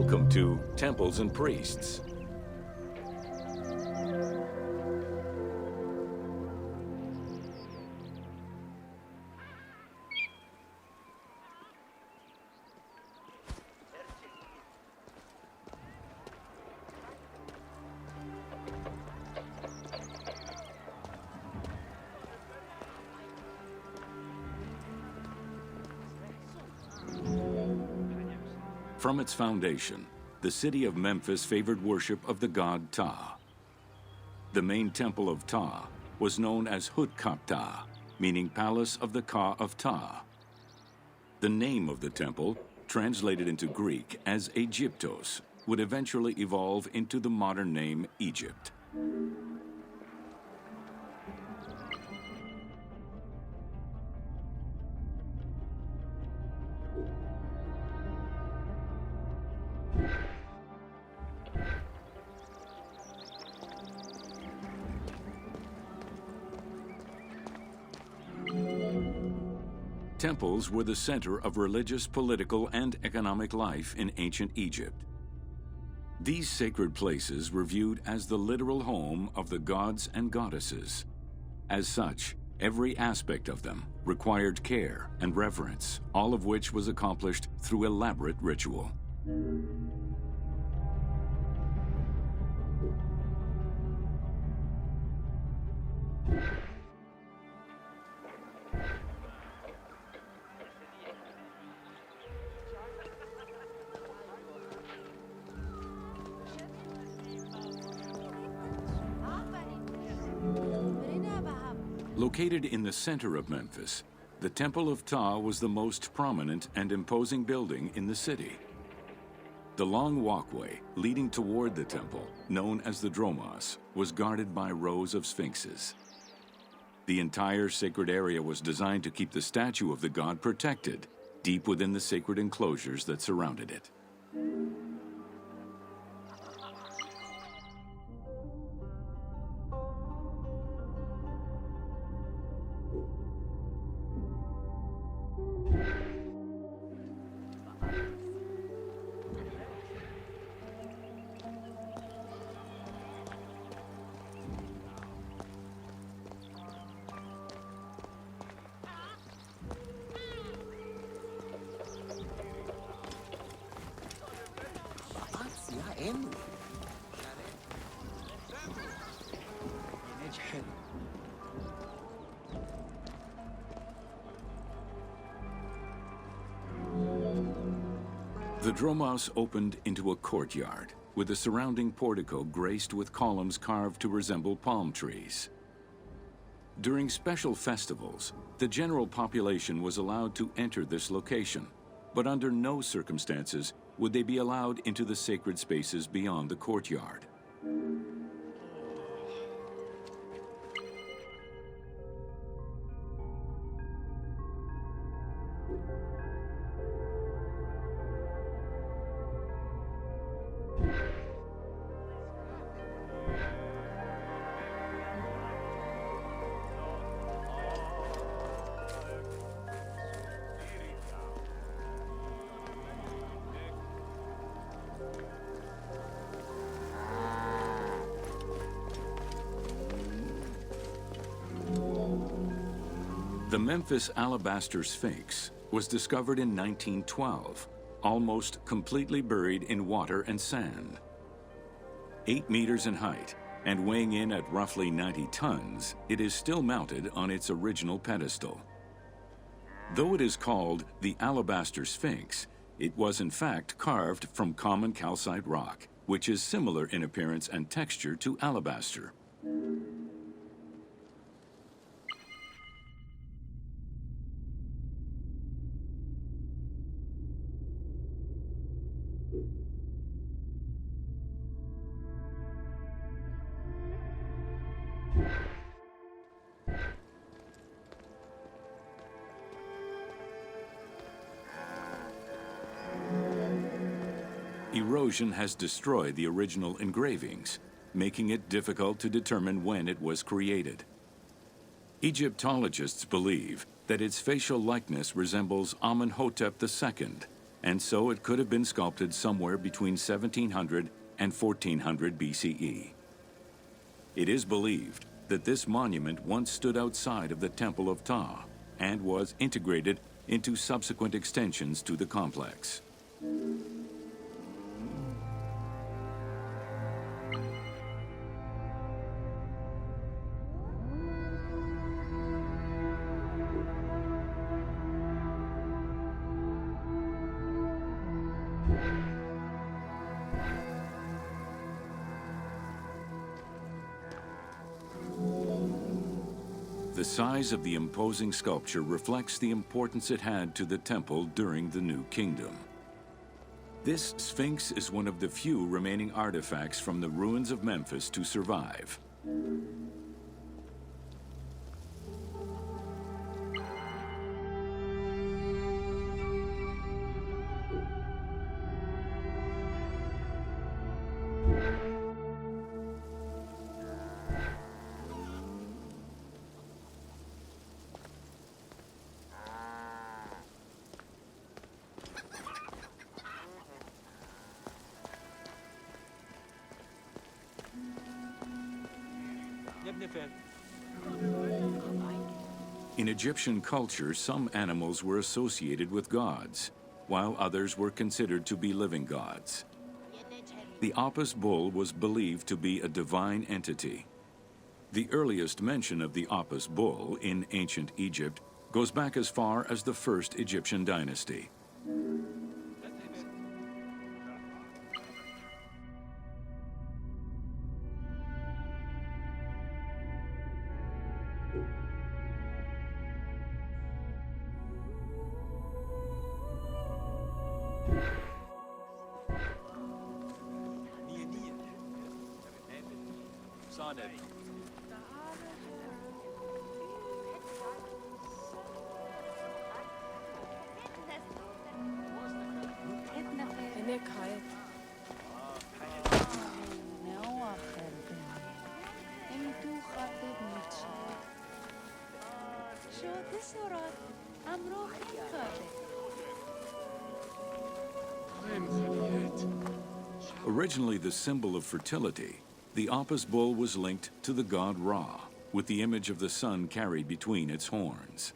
Welcome to Temples and Priests. From its foundation, the city of Memphis favored worship of the god Ptah. The main temple of Ptah was known as Hutkaptah, meaning Palace of the Ka of Ptah. The name of the temple, translated into Greek as Aegyptos, would eventually evolve into the modern name Egypt. Temples were the center of religious, political, and economic life in ancient Egypt. These sacred places were viewed as the literal home of the gods and goddesses. As such, every aspect of them required care and reverence, all of which was accomplished through elaborate ritual. Located in the center of Memphis, the Temple of Ptah was the most prominent and imposing building in the city. The long walkway leading toward the temple, known as the Dromos, was guarded by rows of sphinxes. The entire sacred area was designed to keep the statue of the god protected, deep within the sacred enclosures that surrounded it. The Dromos opened into a courtyard, with the surrounding portico graced with columns carved to resemble palm trees. During special festivals, the general population was allowed to enter this location, but under no circumstances would they be allowed into the sacred spaces beyond the courtyard. The Memphis Alabaster Sphinx was discovered in 1912, almost completely buried in water and sand. 8 meters in height and weighing in at roughly 90 tons, it is still mounted on its original pedestal. Though it is called the Alabaster Sphinx, it was in fact carved from common calcite rock, which is similar in appearance and texture to alabaster. Erosion has destroyed the original engravings, making it difficult to determine when it was created. Egyptologists believe that its facial likeness resembles Amenhotep II, and so it could have been sculpted somewhere between 1700 and 1400 BCE. It is believed that this monument once stood outside of the Temple of Ptah and was integrated into subsequent extensions to the complex. The size of the imposing sculpture reflects the importance it had to the temple during the New Kingdom. This Sphinx is one of the few remaining artifacts from the ruins of Memphis to survive. In Egyptian culture, some animals were associated with gods, while others were considered to be living gods. The Apis bull was believed to be a divine entity. The earliest mention of the Apis bull in ancient Egypt goes back as far as the first Egyptian dynasty. Originally the symbol of fertility, the Apis bull was linked to the god Ra, with the image of the sun carried between its horns.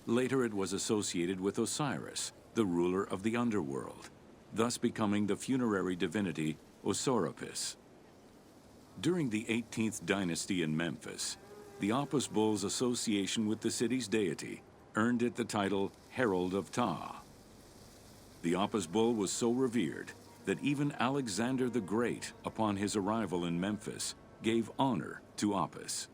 Later it was associated with Osiris, the ruler of the underworld, thus becoming the funerary divinity Osiris. During the 18th dynasty in Memphis, the Apis bull's association with the city's deity earned it the title Herald of Ptah. The Apis bull was so revered that even Alexander the Great, upon his arrival in Memphis, gave honor to Apis.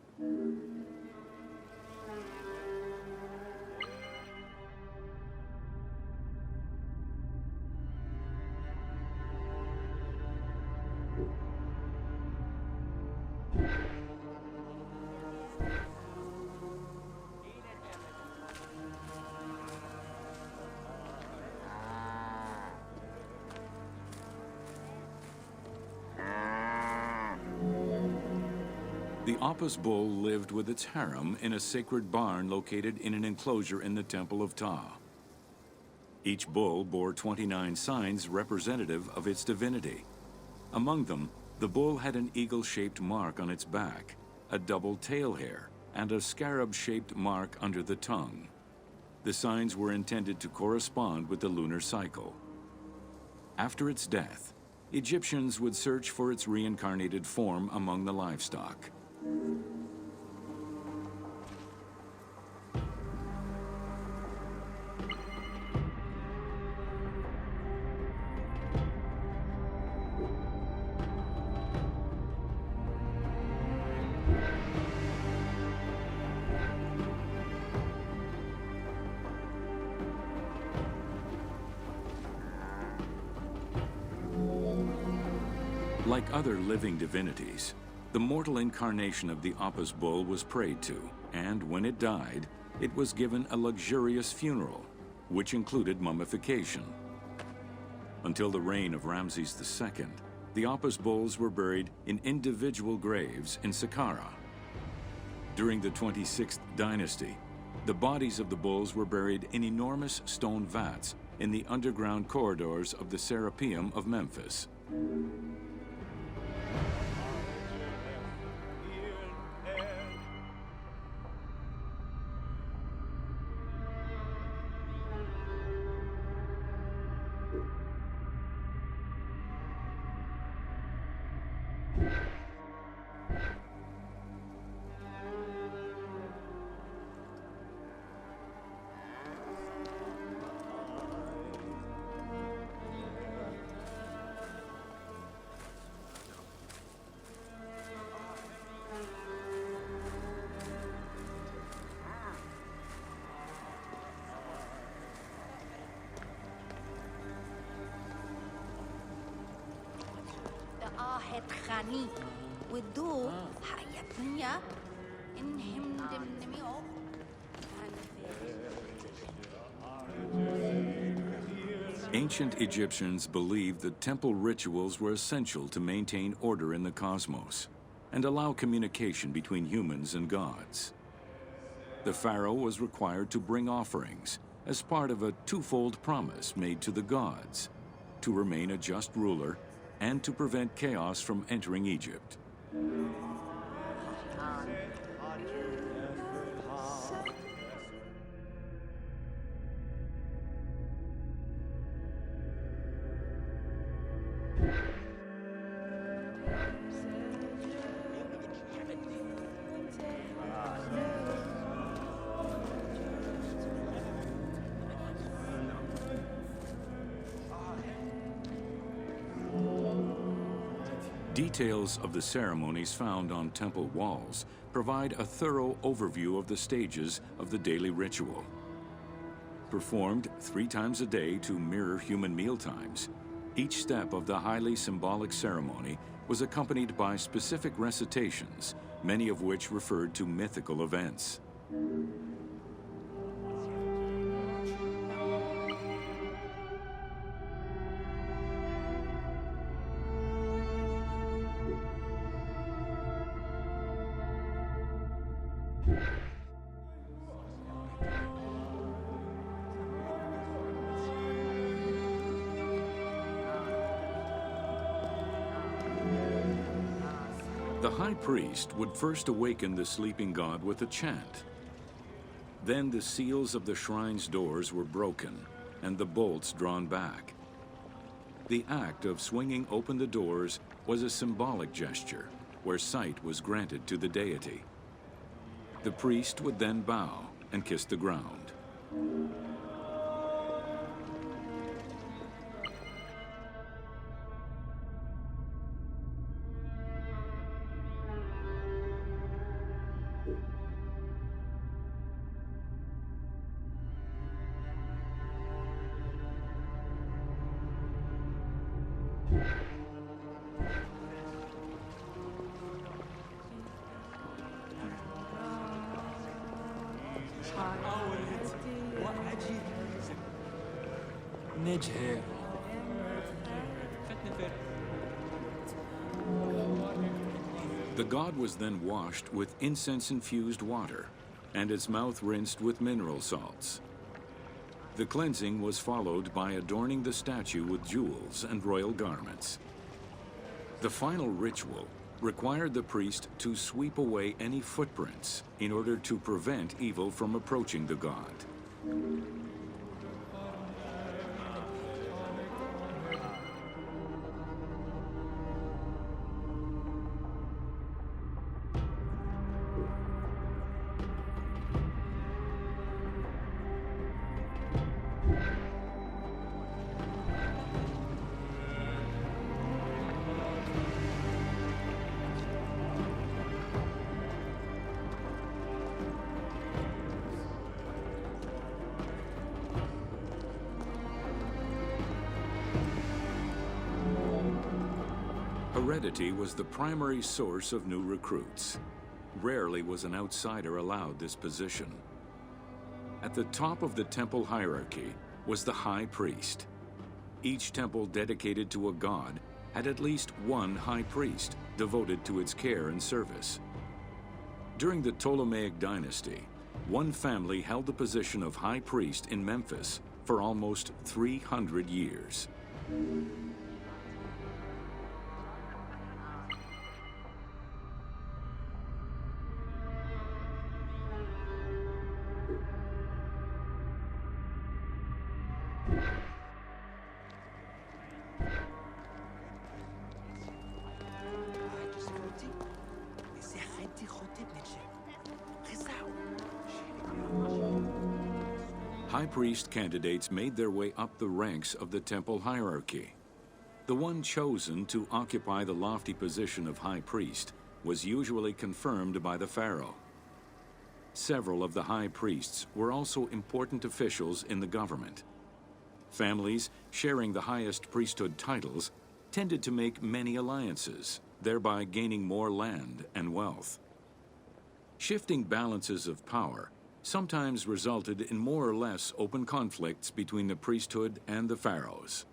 The Apis bull lived with its harem in a sacred barn located in an enclosure in the Temple of Ptah. Each bull bore 29 signs representative of its divinity. Among them, the bull had an eagle-shaped mark on its back, a double tail hair, and a scarab-shaped mark under the tongue. The signs were intended to correspond with the lunar cycle. After its death, Egyptians would search for its reincarnated form among the livestock. Like other living divinities, the mortal incarnation of the Apis bull was prayed to, and when it died, it was given a luxurious funeral, which included mummification. Until the reign of Ramses II, the Apis bulls were buried in individual graves in Saqqara. During the 26th dynasty, the bodies of the bulls were buried in enormous stone vats in the underground corridors of the Serapeum of Memphis. Ancient Egyptians believed that temple rituals were essential to maintain order in the cosmos and allow communication between humans and gods. The pharaoh was required to bring offerings as part of a twofold promise made to the gods: to remain a just ruler and to prevent chaos from entering Egypt. Details of the ceremonies found on temple walls provide a thorough overview of the stages of the daily ritual. Performed 3 times a day to mirror human mealtimes, each step of the highly symbolic ceremony was accompanied by specific recitations, many of which referred to mythical events. The high priest would first awaken the sleeping god with a chant. Then the seals of the shrine's doors were broken and the bolts drawn back. The act of swinging open the doors was a symbolic gesture where sight was granted to the deity. The priest would then bow and kiss the ground. The god was then washed with incense-infused water and its mouth rinsed with mineral salts. The cleansing was followed by adorning the statue with jewels and royal garments. The final ritual required the priest to sweep away any footprints in order to prevent evil from approaching the god. Heredity was the primary source of new recruits. Rarely was an outsider allowed this position. At the top of the temple hierarchy was the high priest. Each temple dedicated to a god had at least one high priest devoted to its care and service. During the Ptolemaic dynasty, one family held the position of high priest in Memphis for almost 300 years. High priest candidates made their way up the ranks of the temple hierarchy. The one chosen to occupy the lofty position of high priest was usually confirmed by the pharaoh. Several of the high priests were also important officials in the government. Families sharing the highest priesthood titles tended to make many alliances, thereby gaining more land and wealth. Shifting balances of power sometimes resulted in more or less open conflicts between the priesthood and the pharaohs.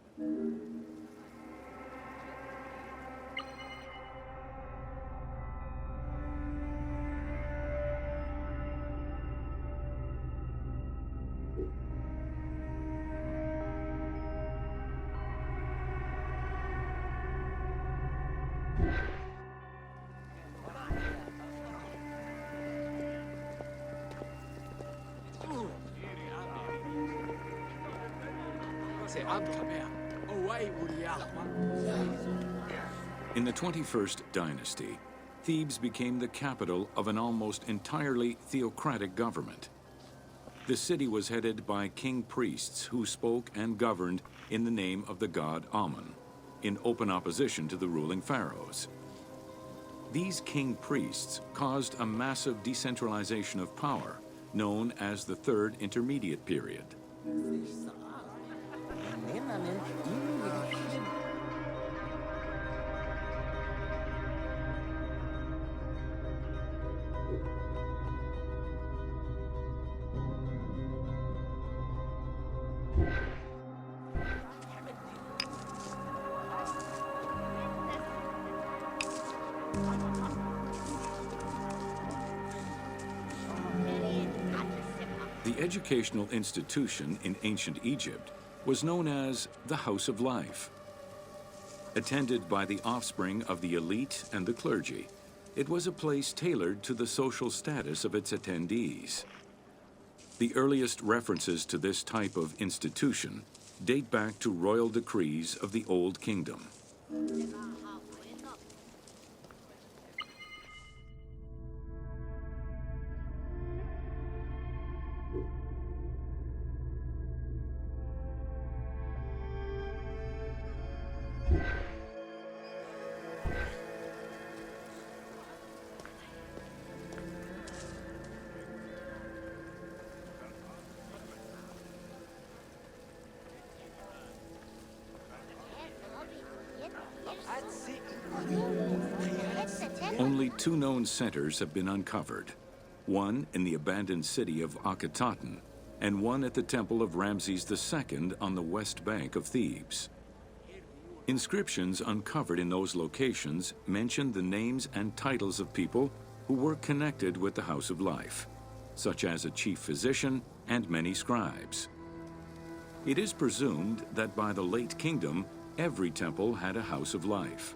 In the 21st dynasty, Thebes became the capital of an almost entirely theocratic government. The city was headed by king priests who spoke and governed in the name of the god Amun, in open opposition to the ruling pharaohs. These king priests caused a massive decentralization of power, known as the Third Intermediate Period. The educational institution in ancient Egypt was known as the House of Life. Attended by the offspring of the elite and the clergy, it was a place tailored to the social status of its attendees. The earliest references to this type of institution date back to royal decrees of the Old Kingdom. Only two known centers have been uncovered, one in the abandoned city of Akhetaten and one at the temple of Ramses II on the west bank of Thebes. Inscriptions uncovered in those locations mention the names and titles of people who were connected with the House of Life, such as a chief physician and many scribes. It is presumed that by the late kingdom, every temple had a House of Life.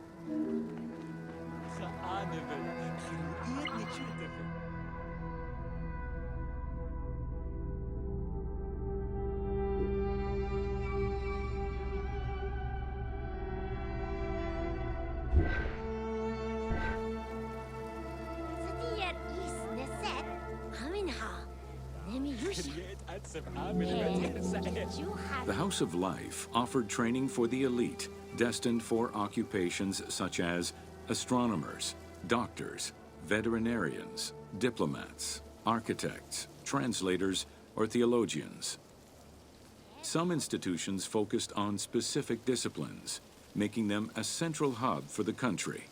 The House of Life offered training for the elite, destined for occupations such as astronomers, doctors, veterinarians, diplomats, architects, translators, or theologians. Some institutions focused on specific disciplines, making them a central hub for the country.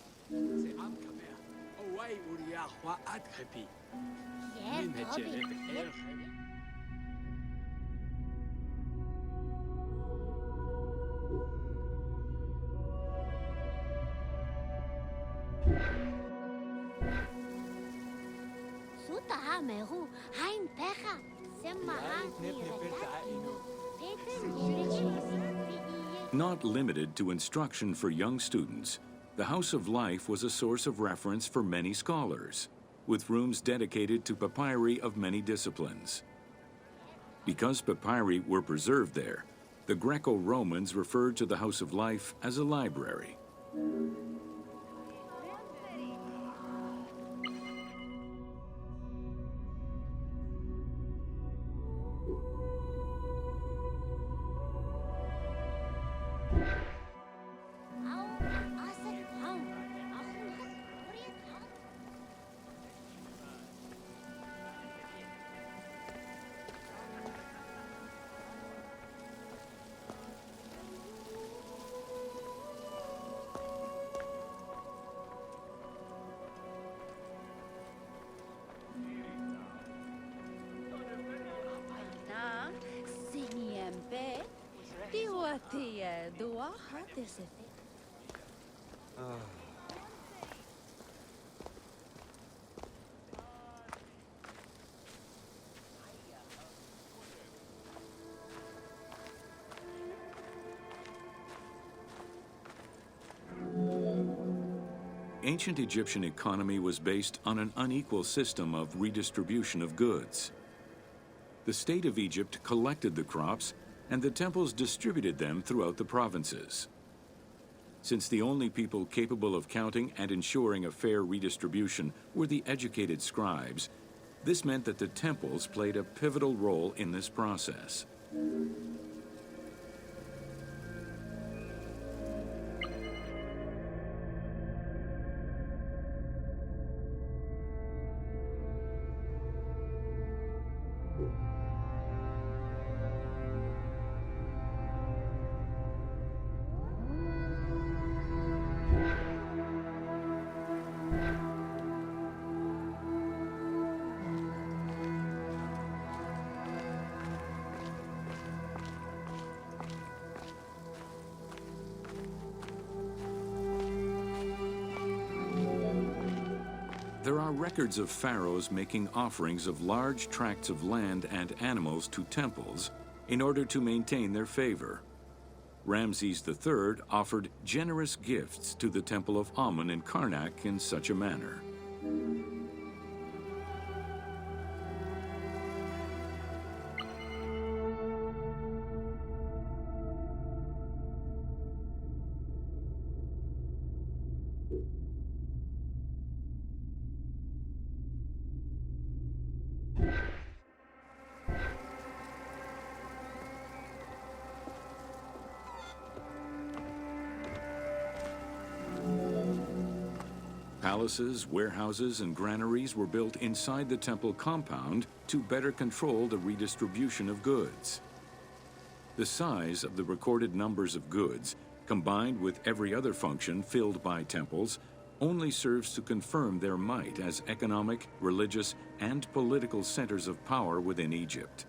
Not limited to instruction for young students, the House of Life was a source of reference for many scholars, with rooms dedicated to papyri of many disciplines. Because papyri were preserved there, the Greco-Romans referred to the House of Life as a library. Ancient Egyptian economy was based on an unequal system of redistribution of goods. The state of Egypt collected the crops, and the temples distributed them throughout the provinces. Since the only people capable of counting and ensuring a fair redistribution were the educated scribes, this meant that the temples played a pivotal role in this process. There are records of pharaohs making offerings of large tracts of land and animals to temples in order to maintain their favor. Ramses III offered generous gifts to the temple of Amun in Karnak in such a manner. Palaces, warehouses, and granaries were built inside the temple compound to better control the redistribution of goods. The size of the recorded numbers of goods, combined with every other function filled by temples, only serves to confirm their might as economic, religious, and political centers of power within Egypt.